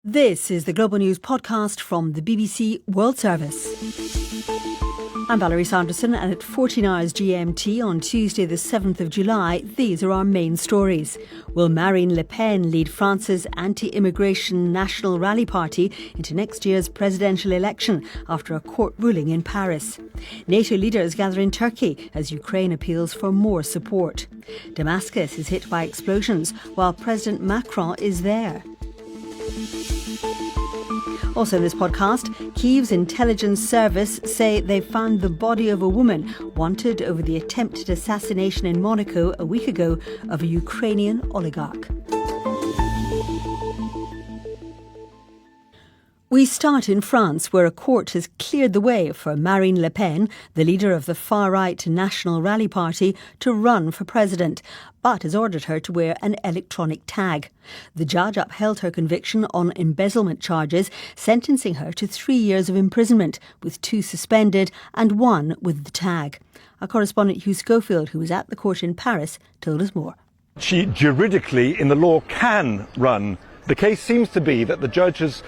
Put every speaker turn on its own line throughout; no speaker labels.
This is the Global News podcast from the BBC World Service. I'm Valerie Sanderson, and at 14 hours GMT on Tuesday the 7th of July, these are our main stories. Will Marine Le Pen lead France's anti-immigration National Rally Party into next year's presidential election after a court ruling in Paris? NATO leaders gather in Turkey as Ukraine appeals for more support. Damascus is hit by explosions while President Macron is there. Also in this podcast, Kyiv's intelligence service say they found the body of a woman wanted over the attempted assassination in Monaco a week ago of a Ukrainian oligarch. We start in France, where a court has cleared the way for Marine Le Pen, the leader of the far-right National Rally Party, to run for president, but has ordered her to wear an electronic tag. The judge upheld her conviction on embezzlement charges, sentencing her to 3 years of imprisonment, with 2 suspended and 1 with the tag. Our correspondent Hugh Schofield, who was at the court in Paris, told us more.
She juridically, in the law, can run. The case seems to be that the judges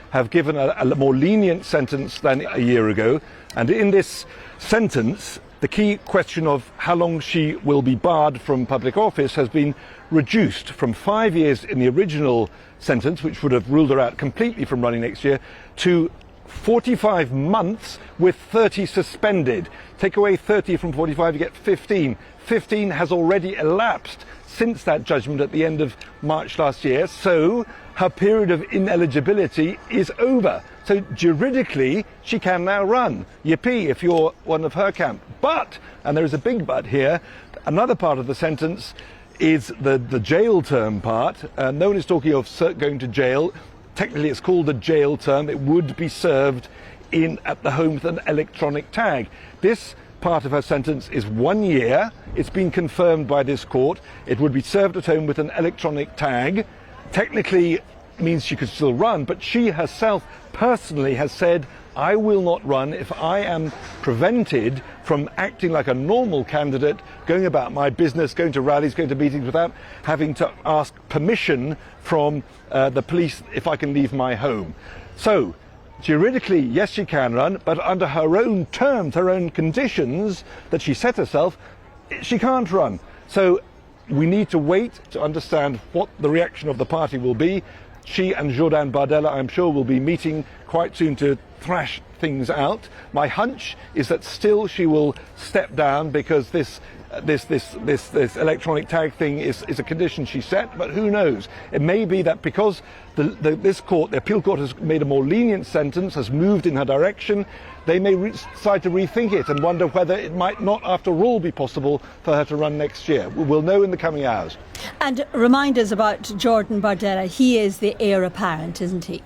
have given a more lenient sentence than a year ago. And in this sentence, the key question of how long she will be barred from public office has been reduced from 5 years in the original sentence, which would have ruled her out completely from running next year, to 45 months with 30 suspended. Take away 30 from 45, you get 15. 15 has already elapsed since that judgment at the end of March last year, so her period of ineligibility is over. So juridically, she can now run. Yippee if you're one of her camp. But, and there is a big but here, another part of the sentence is the jail term part. No one is talking of going to jail. Technically, it's called a jail term. It would be served at the home with an electronic tag. This part of her sentence is 1 year. It's been confirmed by this court. It would be served at home with an electronic tag. Technically means she could still run, but she herself personally has said, I will not run if I am prevented from acting like a normal candidate, going about my business, going to rallies, going to meetings without having to ask permission from the police if I can leave my home. So, juridically, yes, she can run, but under her own terms, her own conditions that she set herself, she can't run. So we need to wait to understand what the reaction of the party will be. She and Jordan Bardella, I'm sure, will be meeting quite soon to thrash things out. My hunch is that still she will step down because this electronic tag thing is a condition she set, but who knows? It may be that because this court, the appeal court, has made a more lenient sentence, has moved in her direction, they may decide to rethink it and wonder whether it might not, after all, be possible for her to run next year. We'll know in the coming hours.
And remind us about Jordan Bardella. He is the heir apparent, isn't he?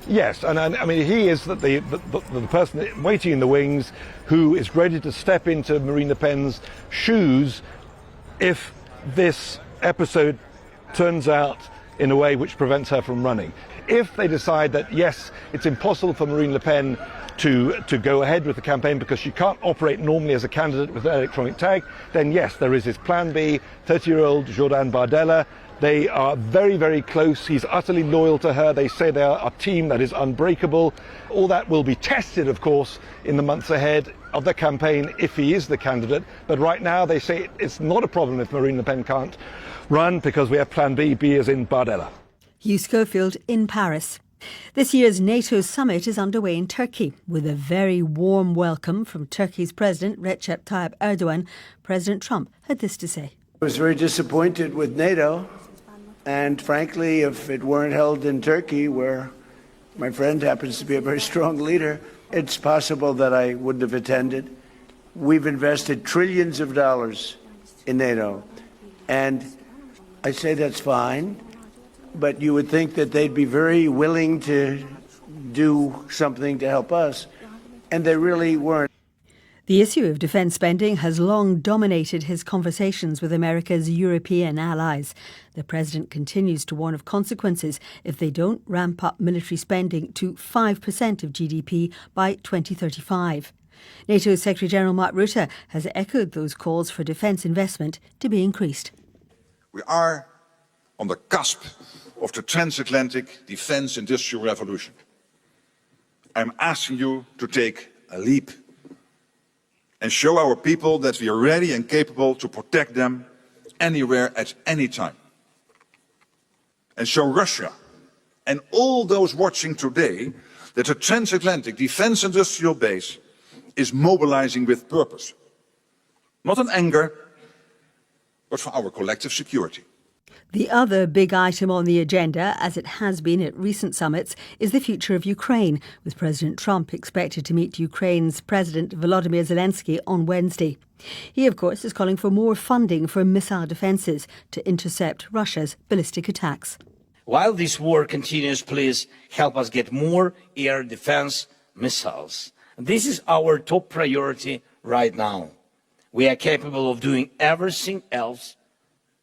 Yes, and I mean, he is the person waiting in the wings who is ready to step into Marine Le Pen's shoes if this episode turns out in a way which prevents her from running. If they decide that, yes, it's impossible for Marine Le Pen to go ahead with the campaign because she can't operate normally as a candidate with an electronic tag, then yes, there is his plan B, 30-year-old Jordan Bardella. They are very, very close. He's utterly loyal to her. They say they are a team that is unbreakable. All that will be tested, of course, in the months ahead of the campaign if he is the candidate. But right now they say it's not a problem if Marine Le Pen can't run because we have plan B, B as in Bardella.
Hugh Schofield in Paris. This year's NATO summit is underway in Turkey. With a very warm welcome from Turkey's President Recep Tayyip Erdogan, President Trump had this to say.
I was very disappointed with NATO. And frankly, if it weren't held in Turkey, where my friend happens to be a very strong leader, it's possible that I wouldn't have attended. We've invested trillions of dollars in NATO. And I say that's fine, but you would think that they'd be very willing to do something to help us. And they really weren't.
The issue of defence spending has long dominated his conversations with America's European allies. The president continues to warn of consequences if they don't ramp up military spending to 5% of GDP by 2035. NATO Secretary-General Mark Rutte has echoed those calls for defence investment to be increased.
We are on the cusp of the transatlantic defense industrial revolution. I'm asking you to take a leap and show our people that we are ready and capable to protect them anywhere at any time. And show Russia and all those watching today that the transatlantic defense industrial base is mobilizing with purpose. Not in anger, but for our collective security.
The other big item on the agenda, as it has been at recent summits, is the future of Ukraine, with President Trump expected to meet Ukraine's President Volodymyr Zelensky on Wednesday. He, of course, is calling for more funding for missile defences to intercept Russia's ballistic attacks.
While this war continues, please help us get more air defense missiles. This is our top priority right now. We are capable of doing everything else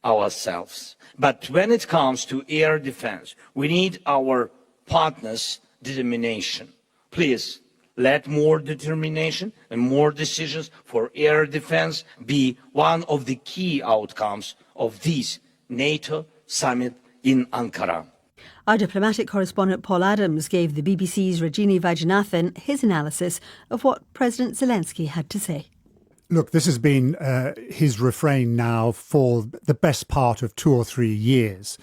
ourselves. But when it comes to air defense, we need our partners' determination. Please, let more determination and more decisions for air defense be one of the key outcomes of this NATO summit in Ankara.
Our diplomatic correspondent Paul Adams gave the BBC's Rajini Vajanathan his analysis of what President Zelensky had to say.
Look, this has been his refrain now for the best part of 2 or 3 years.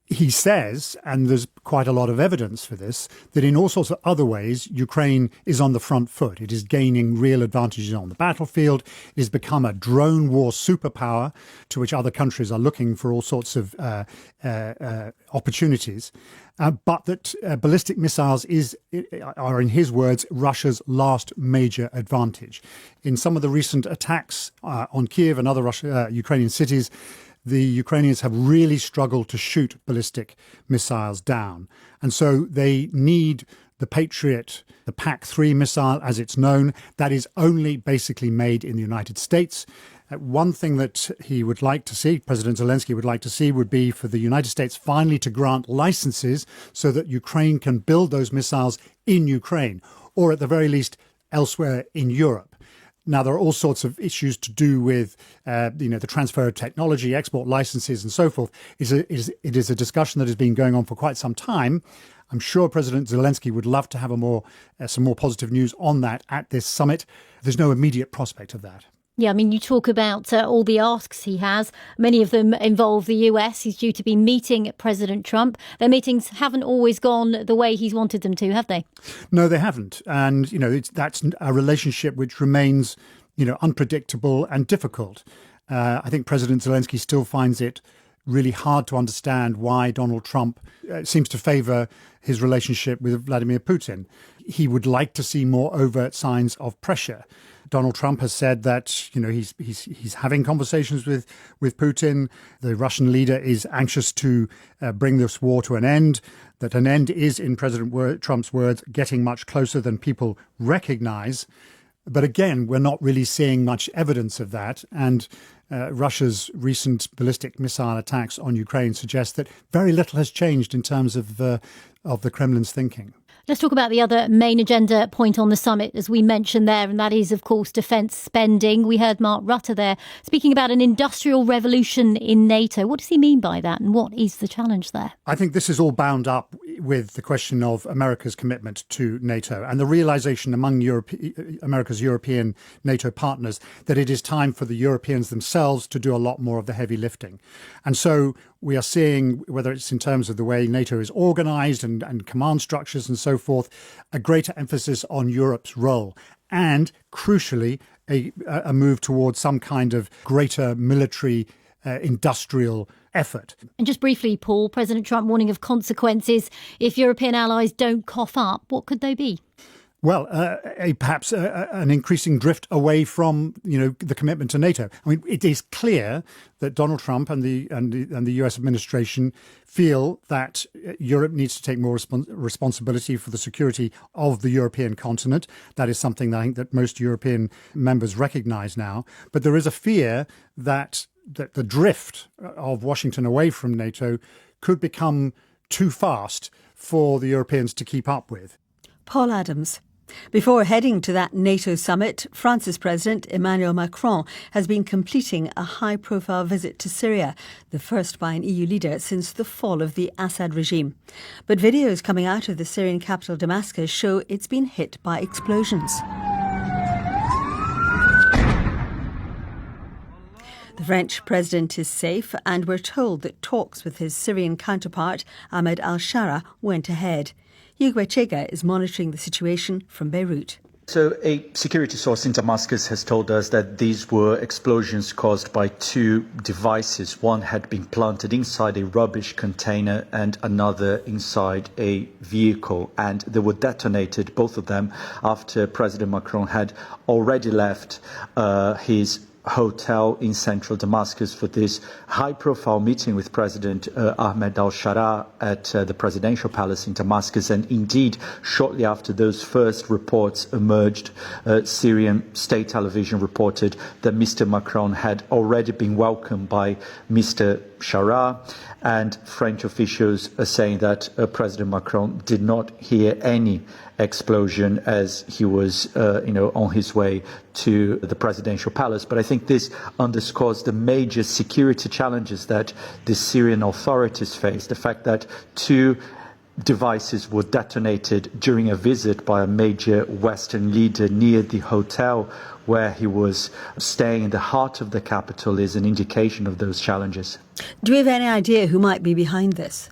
He says, and there's quite a lot of evidence for this, that in all sorts of other ways, Ukraine is on the front foot. It is gaining real advantages on the battlefield. It has become a drone war superpower to which other countries are looking for all sorts of opportunities. But that ballistic missiles are, in his words, Russia's last major advantage. In some of the recent attacks on Kiev and other Ukrainian cities, the Ukrainians have really struggled to shoot ballistic missiles down. And so they need the Patriot, the PAC-3 missile, as it's known, that is only basically made in the United States. One thing that he would like to see, President Zelensky would like to see, would be for the United States finally to grant licenses so that Ukraine can build those missiles in Ukraine, or at the very least elsewhere in Europe. Now, there are all sorts of issues to do with, the transfer of technology, export licenses and so forth. It is a discussion that has been going on for quite some time. I'm sure President Zelensky would love to have some more positive news on that at this summit. There's no immediate prospect of that.
Yeah, I mean, you talk about all the asks he has. Many of them involve the US. He's due to be meeting President Trump. Their meetings haven't always gone the way he's wanted them to, have they? No, they haven't. And, that's a relationship which remains, unpredictable and difficult. I think President Zelensky still finds it really hard to understand why Donald Trump seems to favour his relationship with Vladimir Putin. He would like to see more overt signs of pressure. Donald Trump has said that, he's having conversations with Putin. The Russian leader is anxious to bring this war to an end, that an end is, in President Trump's words, getting much closer than people recognize. But again, we're not really seeing much evidence of that. And Russia's recent ballistic missile attacks on Ukraine suggest that very little has changed in terms of the Kremlin's thinking. Let's talk about the other main agenda point on the summit, as we mentioned there, and that is, of course, defence spending. We heard Mark Rutte there speaking about an industrial revolution in NATO. What does he mean by that, and what is the challenge there? I think this is all bound up with the question of America's commitment to NATO and the realisation among America's European NATO partners that it is time for the Europeans themselves to do a lot more of the heavy lifting. And so we are seeing, whether it's in terms of the way NATO is organised and command structures and so forth, a greater emphasis on Europe's role and, crucially, a move towards some kind of greater military industrial effort. And just briefly, Paul, President Trump warning of consequences if European allies don't cough up. What could they be? Well, perhaps an increasing drift away from, the commitment to NATO. I mean, it is clear that Donald Trump and the US administration feel that Europe needs to take more responsibility for the security of the European continent. That is something that I think that most European members recognise now. But there is a fear that the drift of Washington away from NATO could become too fast for the Europeans to keep up with.
Paul Adams. Before heading to that NATO summit, France's President Emmanuel Macron has been completing a high-profile visit to Syria, the first by an EU leader since the fall of the Assad regime. But videos coming out of the Syrian capital Damascus show it's been hit by explosions. The French president is safe, and we're told that talks with his Syrian counterpart, Ahmed al-Shara, went ahead. Hugo Echega is monitoring the situation from Beirut.
So a security source in Damascus has told us that these were explosions caused by two devices. One had been planted inside a rubbish container and another inside a vehicle. And they were detonated, both of them, after President Macron had already left his hotel in central Damascus for this high-profile meeting with President Ahmed al-Shara at the presidential palace in Damascus. And indeed, shortly after those first reports emerged, Syrian state television reported that Mr. Macron had already been welcomed by Mr. Shara, and French officials are saying that President Macron did not hear any explosion as he was, on his way to the presidential palace. But I think this underscores the major security challenges that the Syrian authorities face. The fact that two devices were detonated during a visit by a major Western leader near the hotel where he was staying in the heart of the capital is an indication of those challenges.
Do we have any idea who might be behind this?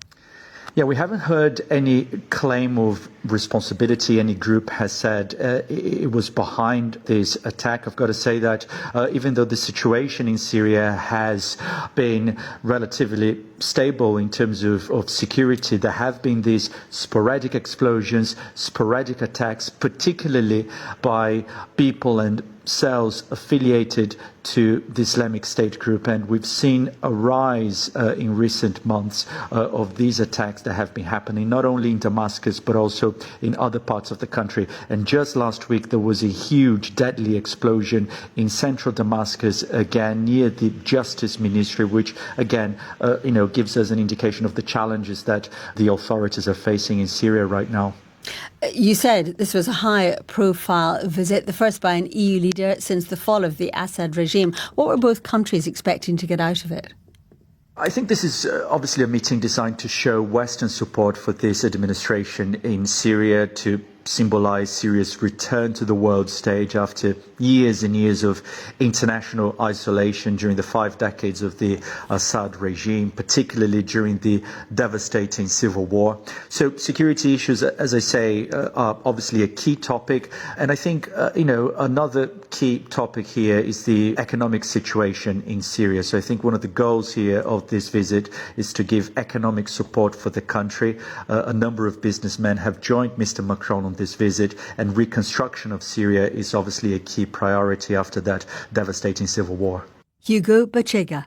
Yeah, we haven't heard any claim of responsibility. Any group has said it was behind this attack. I've got to say that even though the situation in Syria has been relatively stable in terms of security, there have been these sporadic explosions, sporadic attacks, particularly by people and cells affiliated to the Islamic State group, and we've seen a rise in recent months of these attacks that have been happening not only in Damascus but also in other parts of the country. And just last week there was a huge deadly explosion in central Damascus, again near the Justice Ministry, which again gives us an indication of the challenges that the authorities are facing in Syria right now.
You said this was a high-profile visit, the first by an EU leader since the fall of the Assad regime. What were both countries expecting to get out of it?
I think this is obviously a meeting designed to show Western support for this administration in Syria, to symbolize Syria's return to the world stage after years and years of international isolation during the 5 decades of the Assad regime, particularly during the devastating civil war. So security issues, as I say, are obviously a key topic. And I think, another key topic here is the economic situation in Syria. So I think one of the goals here of this visit is to give economic support for the country. A number of businessmen have joined Mr. Macron on this visit, and reconstruction of Syria is obviously a key priority after that devastating civil war.
Hugo Echega.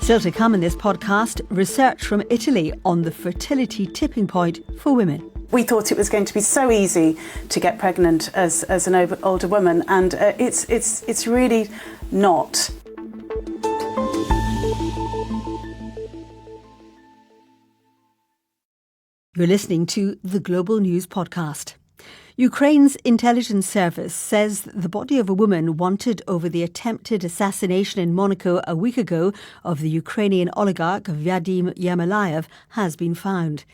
Still to come in this podcast, research from Italy on the fertility tipping point for women.
We thought it was going to be so easy to get pregnant as an older woman, and it's really not.
You're listening to the Global News Podcast. Ukraine's intelligence service says the body of a woman wanted over the attempted assassination in Monaco a week ago of the Ukrainian oligarch Vadim Yermolayev has been found.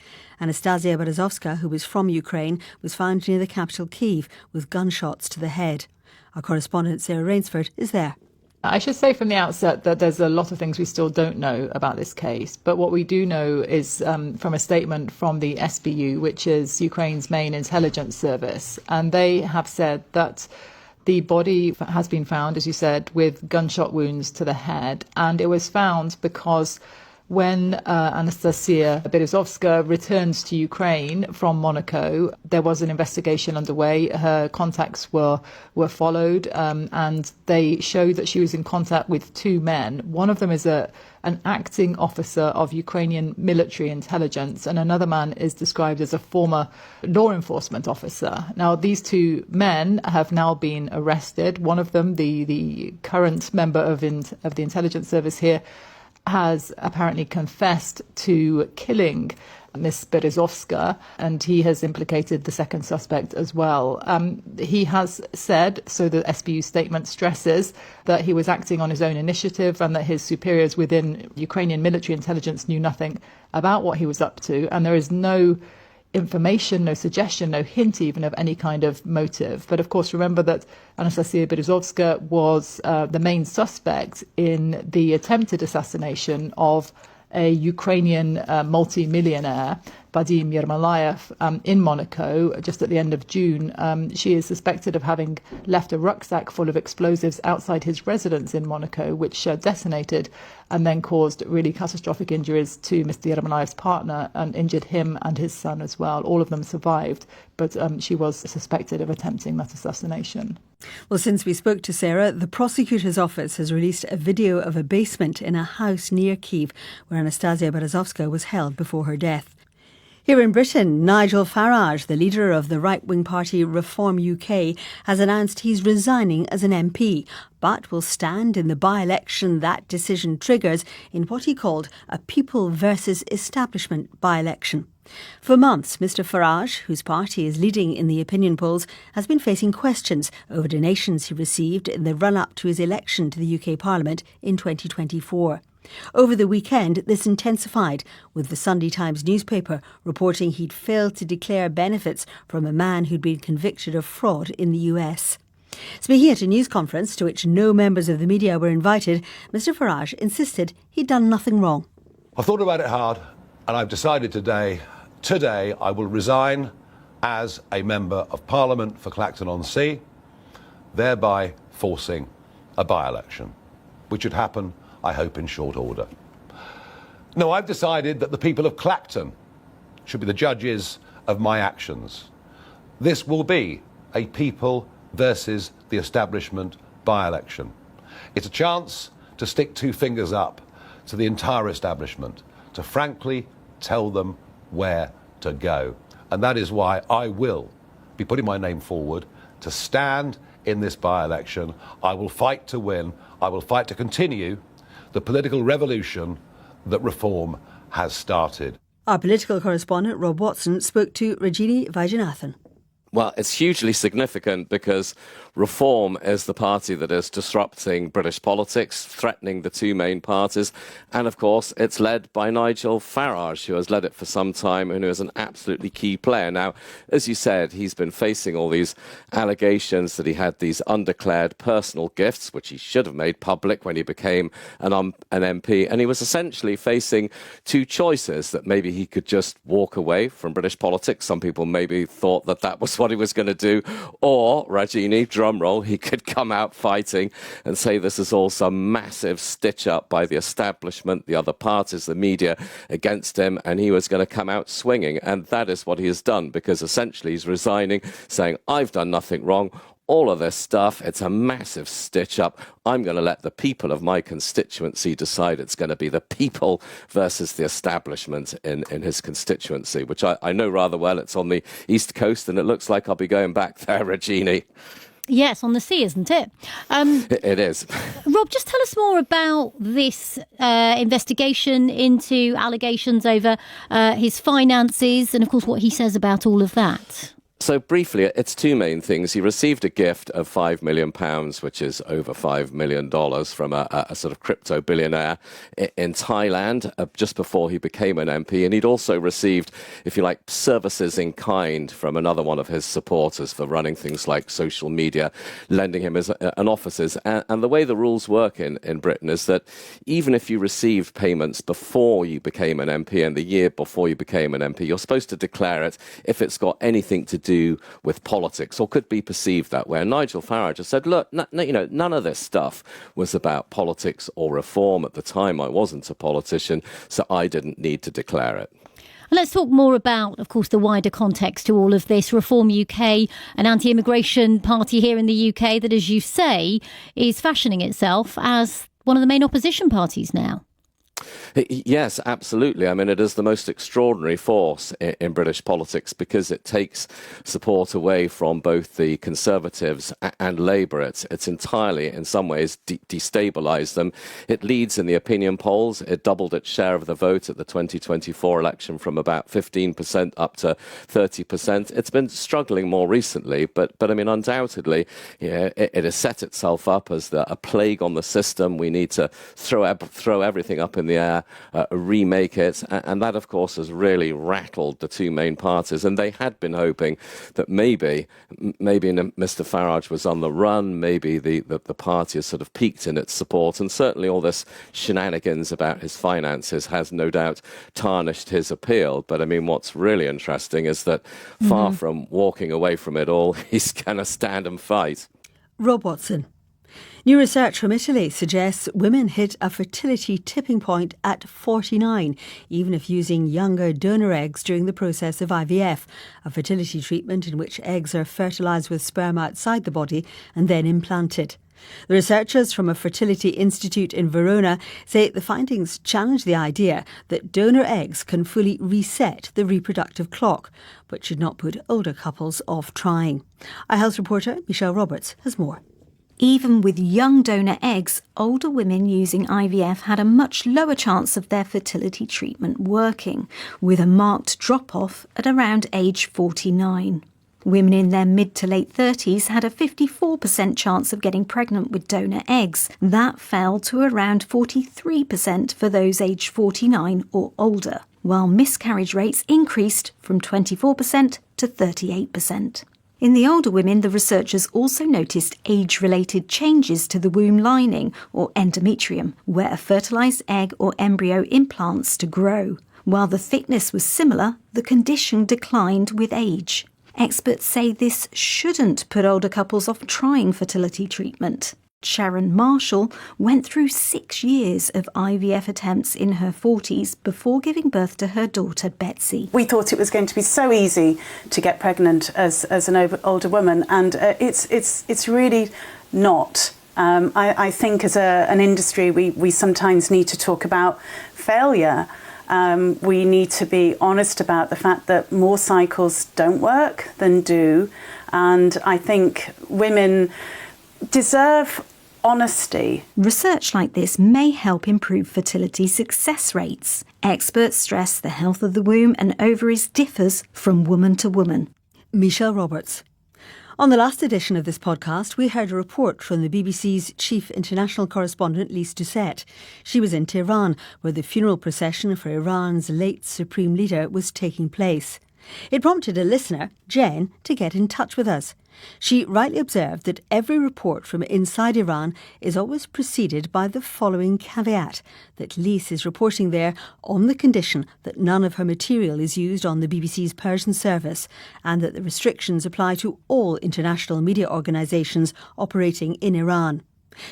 Anastasia Berezovska, who was from Ukraine, was found near the capital Kyiv with gunshots to the head. Our correspondent Sarah Rainsford is there.
I should say from the outset that there's a lot of things we still don't know about this case. But what we do know is from a statement from the SBU, which is Ukraine's main intelligence service. And they have said that the body has been found, as you said, with gunshot wounds to the head. And it was found because when Anastasia Berezovska returned to Ukraine from Monaco, there was an investigation underway. Her contacts were followed, and they showed that she was in contact with two men. One of them is an acting officer of Ukrainian military intelligence, and another man is described as a former law enforcement officer. Now, these two men have now been arrested. One of them, the current member of the intelligence service here, has apparently confessed to killing Ms. Berezovska, and he has implicated the second suspect as well. He has said, so the SBU statement stresses, that he was acting on his own initiative and that his superiors within Ukrainian military intelligence knew nothing about what he was up to, and there is no information, no suggestion, no hint even of any kind of motive. But of course, remember that Anastasia Berezovska was the main suspect in the attempted assassination of a Ukrainian multi-millionaire, Vadim Yermolayev, in Monaco just at the end of June. She is suspected of having left a rucksack full of explosives outside his residence in Monaco, which detonated and then caused really catastrophic injuries to Mr. Yermolayev's partner and injured him and his son as well. All of them survived, but she was suspected of attempting that assassination.
Well, since we spoke to Sarah, the prosecutor's office has released a video of a basement in a house near Kyiv where Anastasia Berezovska was held before her death. Here in Britain, Nigel Farage, the leader of the right-wing party Reform UK, has announced he's resigning as an MP, but will stand in the by-election that decision triggers in what he called a people versus establishment by-election. For months, Mr Farage, whose party is leading in the opinion polls, has been facing questions over donations he received in the run-up to his election to the UK Parliament in 2024. Over the weekend, this intensified, with the Sunday Times newspaper reporting he'd failed to declare benefits from a man who'd been convicted of fraud in the US. Speaking at a news conference to which no members of the media were invited, Mr Farage insisted he'd done nothing wrong.
I've thought about it hard, and I've decided today I will resign as a Member of Parliament for Clacton-on-Sea, thereby forcing a by-election, which would happen, I hope, in short order. No, I've decided that the people of Clacton should be the judges of my actions. This will be a people versus the establishment by-election. It's a chance to stick two fingers up to the entire establishment, to frankly tell them where to go. And that is why I will be putting my name forward to stand in this by-election. I will fight to win. I will fight to continue the political revolution that Reform has started.
Our political correspondent Rob Watson spoke to Rajini Vaidyanathan.
Well, it's hugely significant because Reform is the party that is disrupting British politics, threatening the two main parties. And of course, it's led by Nigel Farage, who has led it for some time and who is an absolutely key player. Now, as you said, he's been facing all these allegations that he had these undeclared personal gifts, which he should have made public when he became an MP. And he was essentially facing two choices, that maybe he could just walk away from British politics. Some people maybe thought that that was what he was going to do. Or, Rajini, drumroll, he could come out fighting and say this is all some massive stitch-up by the establishment, the other parties, the media against him, and he was going to come out swinging. And that is what he has done, because essentially he's resigning, saying, I've done nothing wrong. All of this stuff, it's a massive stitch-up. I'm going to let the people of my constituency decide. It's going to be the people versus the establishment in his constituency, which I know rather well. It's on the East Coast, and it looks like I'll be going back there, Rajini.
Yes, on the sea, isn't it?
It is.
Rob, just tell us more about this investigation into allegations over his finances and, of course, what he says about all of that.
So briefly, it's two main things. He received a gift of £5 million, which is over $5 million, from a sort of crypto billionaire in Thailand just before he became an MP. And he'd also received, if you like, services in kind from another one of his supporters for running things like social media, lending him an offices. And the way the rules work in Britain is that even if you received payments before you became an MP and the year before you became an MP, you're supposed to declare it if it's got anything to do with politics or could be perceived that way. And Nigel Farage has said, look, none of this stuff was about politics or reform. At the time, I wasn't a politician, so I didn't need to declare it.
And let's talk more about, of course, the wider context to all of this. Reform UK, an anti-immigration party here in the UK that, as you say, is fashioning itself as one of the main opposition parties now.
Yes, absolutely. I mean, it is the most extraordinary force in British politics because it takes support away from both the Conservatives and Labour. It's entirely, in some ways, destabilised them. It leads in the opinion polls. It doubled its share of the vote at the 2024 election from about 15% up to 30%. It's been struggling more recently, but I mean, undoubtedly, it has set itself up as a plague on the system. We need to throw everything up in the air, remake it, and that, of course, has really rattled the two main parties. And they had been hoping that maybe Mr. Farage was on the run, maybe the party has sort of peaked in its support, and certainly all this shenanigans about his finances has no doubt tarnished his appeal. But I mean, what's really interesting is that far from walking away from it all, he's going to stand and fight.
Rob Watson. New research from Italy suggests women hit a fertility tipping point at 49, even if using younger donor eggs during the process of IVF, a fertility treatment in which eggs are fertilised with sperm outside the body and then implanted. The researchers from a fertility institute in Verona say the findings challenge the idea that donor eggs can fully reset the reproductive clock, but should not put older couples off trying. Our health reporter, Michelle Roberts, has more.
Even with young donor eggs, older women using IVF had a much lower chance of their fertility treatment working, with a marked drop-off at around age 49. Women in their mid to late 30s had a 54% chance of getting pregnant with donor eggs. That fell to around 43% for those aged 49 or older, while miscarriage rates increased from 24% to 38%. In the older women, the researchers also noticed age-related changes to the womb lining, or endometrium, where a fertilised egg or embryo implants to grow. While the thickness was similar, the condition declined with age. Experts say this shouldn't put older couples off trying fertility treatment. Sharon Marshall went through 6 years of IVF attempts in her 40s before giving birth to her daughter Betsy.
We thought it was going to be so easy to get pregnant as an older woman, and it's really not. I think as an industry we sometimes need to talk about failure. We need to be honest about the fact that more cycles don't work than do, and I think women deserve honesty.
Research like this may help improve fertility success rates. Experts stress the health of the womb and ovaries differs from woman to woman.
Michelle Roberts. On the last edition of this podcast, we heard a report from the BBC's chief international correspondent, Lise Doucette. She was in Tehran, where the funeral procession for Iran's late supreme leader was taking place. It prompted a listener, Jen, to get in touch with us. She rightly observed that every report from inside Iran is always preceded by the following caveat, that Lise is reporting there on the condition that none of her material is used on the BBC's Persian service, and that the restrictions apply to all international media organisations operating in Iran.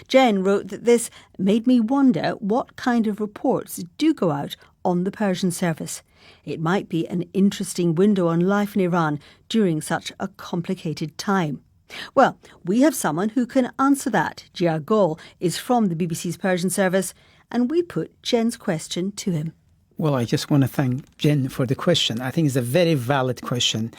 Jen wrote that this made me wonder what kind of reports do go out on the Persian service. It might be an interesting window on life in Iran during such a complicated time. Well, we have someone who can answer that. Jia Gol is from the BBC's Persian service, and we put Jen's question to him.
Well, I just want to thank Jen for the question. I think it's a very valid question.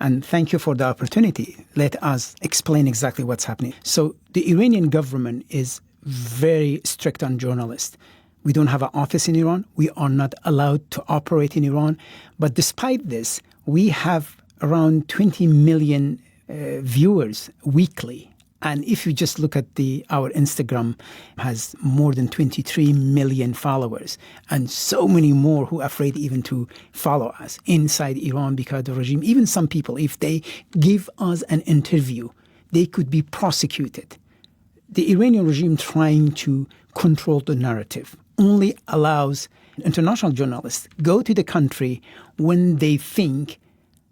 And thank you for the opportunity. Let us explain exactly what's happening. So the Iranian government is very strict on journalists. We don't have an office in Iran. We are not allowed to operate in Iran. But despite this, we have around 20 million viewers weekly. And if you just look at our Instagram, has more than 23 million followers, and so many more who are afraid even to follow us inside Iran because of the regime. Even some people, if they give us an interview, they could be prosecuted. The Iranian regime trying to control the narrative only allows international journalists go to the country when they think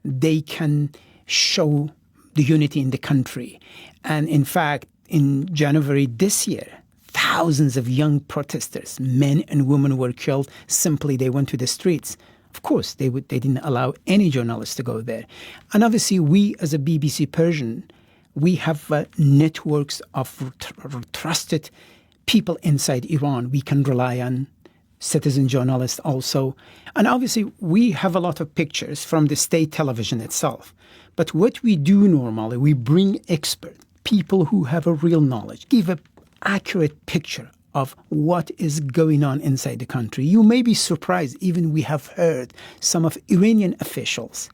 they can show the unity in the country. And in fact, in January this year, thousands of young protesters, men and women, were killed. Simply, they went to the streets. Of course, they didn't allow any journalists to go there. And obviously, we as a BBC Persian, we have networks of trusted people inside Iran we can rely on. citizen journalists also. And obviously, we have a lot of pictures from the state television itself. But what we do normally, we bring experts, people who have a real knowledge, give an accurate picture of what is going on inside the country. You may be surprised, even we have heard some of Iranian officials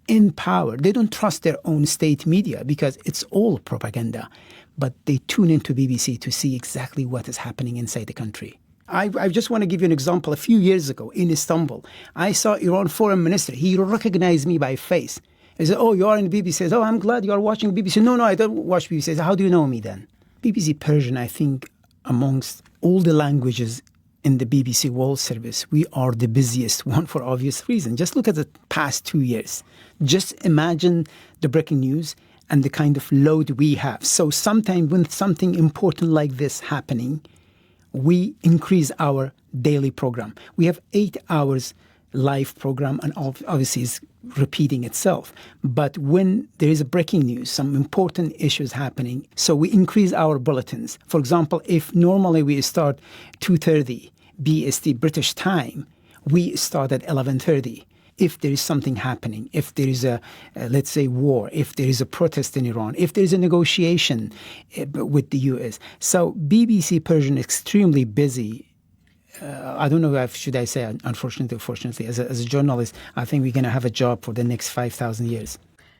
in power. They don't trust their own state media because it's all propaganda. But they tune into BBC to see exactly what is happening inside the country. I just want to give you an example. A few years ago in Istanbul, I saw Iran foreign minister. He recognized me by face. He said, "Oh, you are in the BBC." He says, "Oh, I'm glad you are watching BBC." No, I don't watch BBC. He said, "How do you know me then?" BBC Persian, I think, amongst all the languages in the BBC World Service, we are the busiest one for obvious reason. Just look at the past 2 years. Just imagine the breaking news and the kind of load we have. So sometimes when something important like this happening, we increase our daily program. We have 8 hours live program, and obviously it's repeating itself. But when there is a breaking news, some important issues happening, so we increase our bulletins. For example, if normally we start 2:30 BST British time, we start at 11:30. If there is something happening, if there is let's say, war, if there is a protest in Iran, if there is a negotiation with the US. So BBC Persian is extremely busy. I don't know if should I say unfortunately or fortunately. As a journalist, I think we're going to have a job for the next 5,000 years.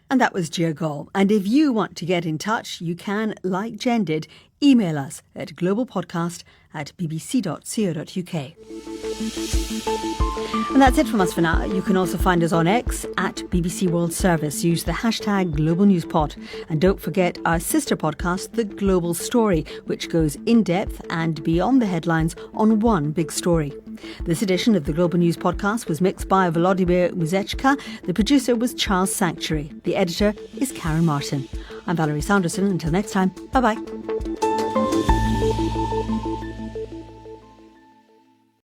And that was Gia Gall. And if you want to get in touch, you can, like Jen did, email us at globalpodcast@bbc.co.uk. And that's it from us for now. You can also find us on X at BBC World Service. Use the hashtag Global News Pod. And don't forget our sister podcast, The Global Story, which goes in depth and beyond the headlines on one big story. This edition of the Global News Podcast was mixed by Volodymyr Muzechka. The producer was Charles Sanctuary. The editor is Karen Martin. I'm Valerie Sanderson. Until next time, bye-bye.